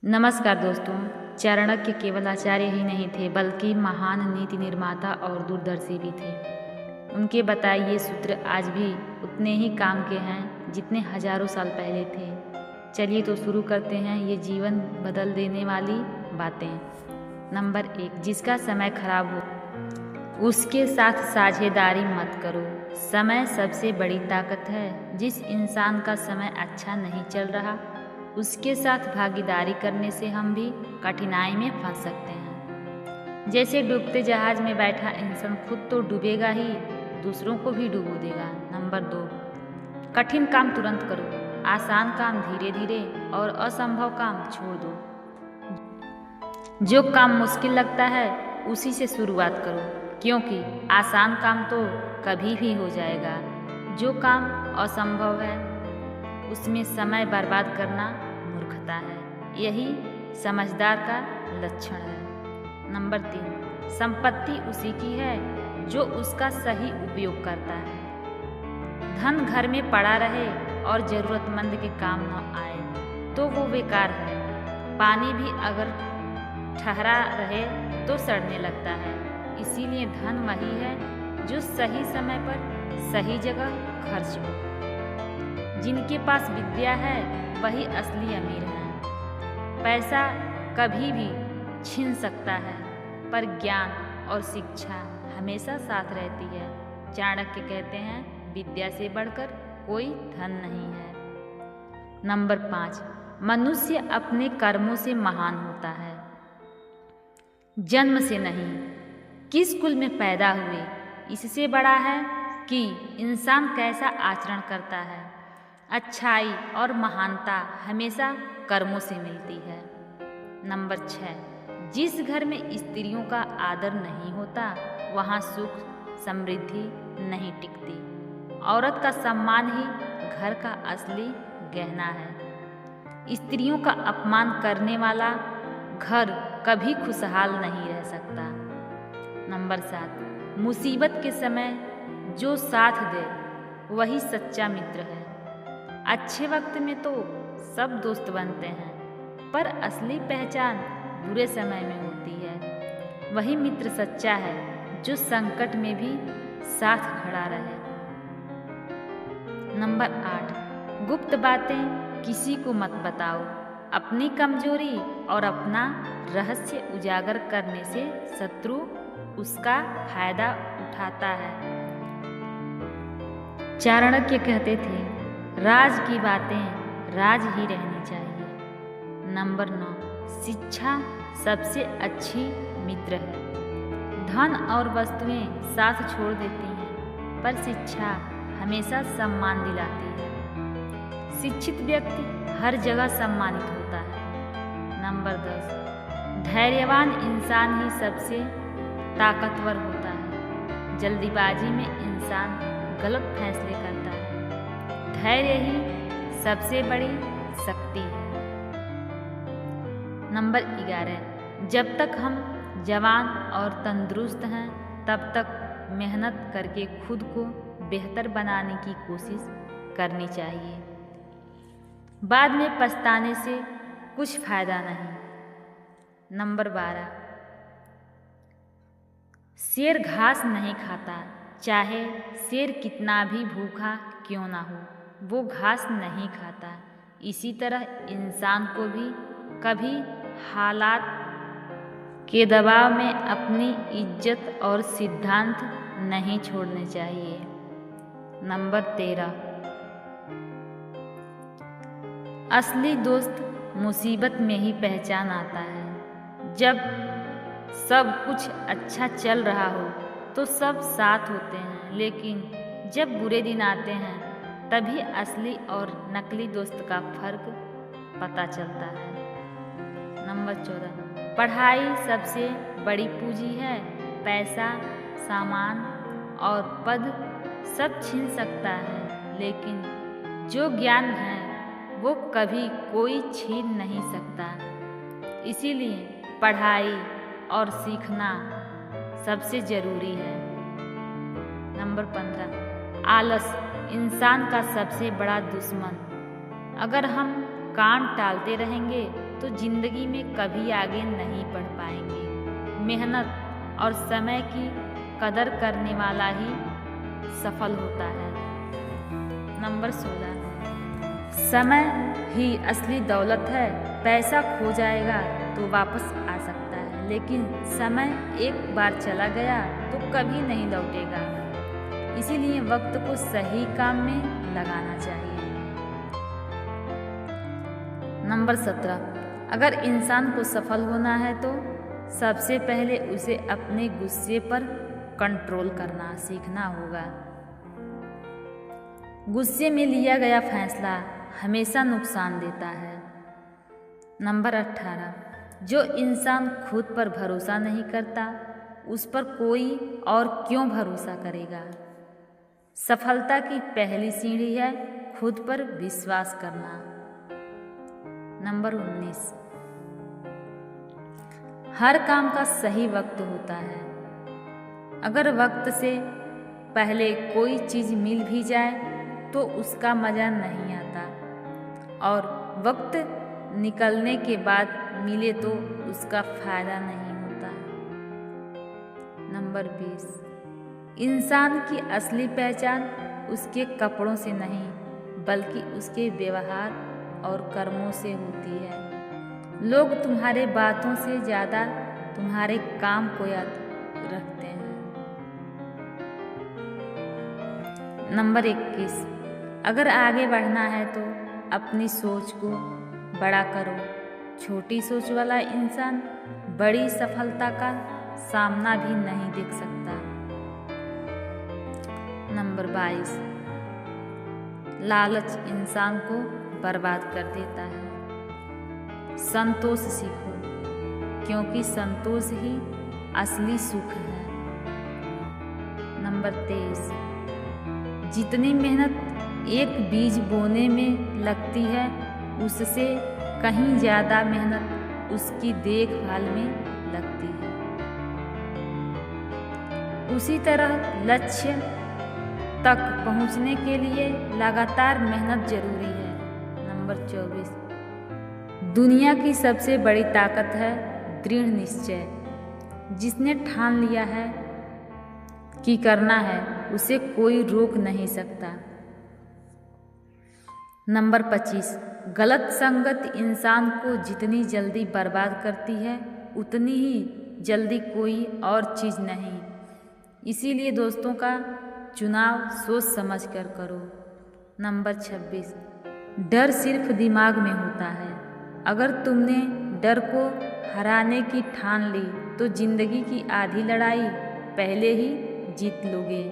नमस्कार दोस्तों। चाणक्य केवल आचार्य ही नहीं थे बल्कि महान नीति निर्माता और दूरदर्शी भी थे। उनके बताए ये सूत्र आज भी उतने ही काम के हैं जितने हजारों साल पहले थे। चलिए तो शुरू करते हैं ये जीवन बदल देने वाली बातें। नंबर 1, जिसका समय खराब हो उसके साथ साझेदारी मत करो। समय सबसे बड़ी ताकत है। जिस इंसान का समय अच्छा नहीं चल रहा उसके साथ भागीदारी करने से हम भी कठिनाई में फंस सकते हैं। जैसे डूबते जहाज में बैठा इंसान खुद तो डूबेगा ही, दूसरों को भी डुबो देगा। नंबर 2, कठिन काम तुरंत करो, आसान काम धीरे धीरे और असंभव काम छोड़ दो। जो काम मुश्किल लगता है उसी से शुरुआत करो, क्योंकि आसान काम तो कभी भी हो जाएगा। जो काम असंभव है उसमें समय बर्बाद करना मूर्खता है। यही समझदार का लक्षण है। नंबर 3, संपत्ति उसी की है जो उसका सही उपयोग करता है। धन घर में पड़ा रहे और जरूरतमंद के काम न आए तो वो बेकार है। पानी भी अगर ठहरा रहे तो सड़ने लगता है। इसीलिए धन वही है जो सही समय पर सही जगह खर्च हो। जिनके पास विद्या है वही असली अमीर हैं। पैसा कभी भी छीन सकता है पर ज्ञान और शिक्षा हमेशा साथ रहती है। चाणक्य कहते हैं विद्या से बढ़कर कोई धन नहीं है। नंबर 5, मनुष्य अपने कर्मों से महान होता है, जन्म से नहीं। किस कुल में पैदा हुए इससे बड़ा है कि इंसान कैसा आचरण करता है। अच्छाई और महानता हमेशा कर्मों से मिलती है। नंबर 6, जिस घर में स्त्रियों का आदर नहीं होता वहाँ सुख समृद्धि नहीं टिकती। औरत का सम्मान ही घर का असली गहना है। स्त्रियों का अपमान करने वाला घर कभी खुशहाल नहीं रह सकता। नंबर 7, मुसीबत के समय जो साथ दे वही सच्चा मित्र है। अच्छे वक्त में तो सब दोस्त बनते हैं पर असली पहचान बुरे समय में होती है। वही मित्र सच्चा है जो संकट में भी साथ खड़ा रहे। नंबर 8, गुप्त बातें किसी को मत बताओ। अपनी कमजोरी और अपना रहस्य उजागर करने से शत्रु उसका फायदा उठाता है। चाणक्य कहते थे राज की बातें राज ही रहनी चाहिए। नंबर 9, शिक्षा सबसे अच्छी मित्र है। धन और वस्तुएं साथ छोड़ देती हैं पर शिक्षा हमेशा सम्मान दिलाती है। शिक्षित व्यक्ति हर जगह सम्मानित होता है। नंबर 10, धैर्यवान इंसान ही सबसे ताकतवर होता है। जल्दीबाजी में इंसान गलत फैसले करता है। धैर्य ही सबसे बड़ी शक्ति है। नंबर 11, जब तक हम जवान और तंदुरुस्त हैं तब तक मेहनत करके खुद को बेहतर बनाने की कोशिश करनी चाहिए। बाद में पछताने से कुछ फायदा नहीं। नंबर 12, शेर घास नहीं खाता, चाहे शेर कितना भी भूखा क्यों ना हो, वो घास नहीं खाता। इसी तरह इंसान को भी कभी हालात के दबाव में अपनी इज्जत और सिद्धांत नहीं छोड़ने चाहिए। नंबर 13, असली दोस्त मुसीबत में ही पहचान आता है। जब सब कुछ अच्छा चल रहा हो तो सब साथ होते हैं, लेकिन जब बुरे दिन आते हैं तभी असली और नकली दोस्त का फर्क पता चलता है। नंबर 14, पढ़ाई सबसे बड़ी पूंजी है। पैसा, सामान और पद सब छीन सकता है, लेकिन जो ज्ञान है वो कभी कोई छीन नहीं सकता। इसीलिए पढ़ाई और सीखना सबसे जरूरी है। नंबर 15, आलस इंसान का सबसे बड़ा दुश्मन। अगर हम काम टालते रहेंगे तो जिंदगी में कभी आगे नहीं बढ़ पाएंगे। मेहनत और समय की कदर करने वाला ही सफल होता है। नंबर 16, समय ही असली दौलत है। पैसा खो जाएगा तो वापस आ सकता है, लेकिन समय एक बार चला गया तो कभी नहीं लौटेगा। इसीलिए वक्त को सही काम में लगाना चाहिए। नंबर 17, अगर इंसान को सफल होना है तो सबसे पहले उसे अपने गुस्से पर कंट्रोल करना सीखना होगा। गुस्से में लिया गया फैसला हमेशा नुकसान देता है। नंबर 18, जो इंसान खुद पर भरोसा नहीं करता उस पर कोई और क्यों भरोसा करेगा। सफलता की पहली सीढ़ी है खुद पर विश्वास करना। नंबर 19, हर काम का सही वक्त होता है। अगर वक्त से पहले कोई चीज़ मिल भी जाए तो उसका मज़ा नहीं आता, और वक्त निकलने के बाद मिले तो उसका फायदा नहीं होता। नंबर 20, इंसान की असली पहचान उसके कपड़ों से नहीं बल्कि उसके व्यवहार और कर्मों से होती है। लोग तुम्हारे बातों से ज़्यादा तुम्हारे काम को याद रखते हैं। नंबर 21, अगर आगे बढ़ना है तो अपनी सोच को बड़ा करो। छोटी सोच वाला इंसान बड़ी सफलता का सामना भी नहीं देख सकता। नंबर 22, लालच इंसान को बर्बाद कर देता है। संतोष सीखो, क्योंकि संतोष ही असली सुख है। नंबर 23, जितनी मेहनत एक बीज बोने में लगती है उससे कहीं ज़्यादा मेहनत उसकी देखभाल में लगती है। उसी तरह लक्ष्य तक पहुंचने के लिए लगातार मेहनत जरूरी है। नंबर 24, दुनिया की सबसे बड़ी ताकत है दृढ़ निश्चय। जिसने ठान लिया है कि करना है उसे कोई रोक नहीं सकता। नंबर 25, गलत संगत इंसान को जितनी जल्दी बर्बाद करती है उतनी ही जल्दी कोई और चीज़ नहीं। इसीलिए दोस्तों का चुनाव सोच समझ कर करो। नंबर 26, डर सिर्फ दिमाग में होता है। अगर तुमने डर को हराने की ठान ली तो जिंदगी की आधी लड़ाई पहले ही जीत लोगे।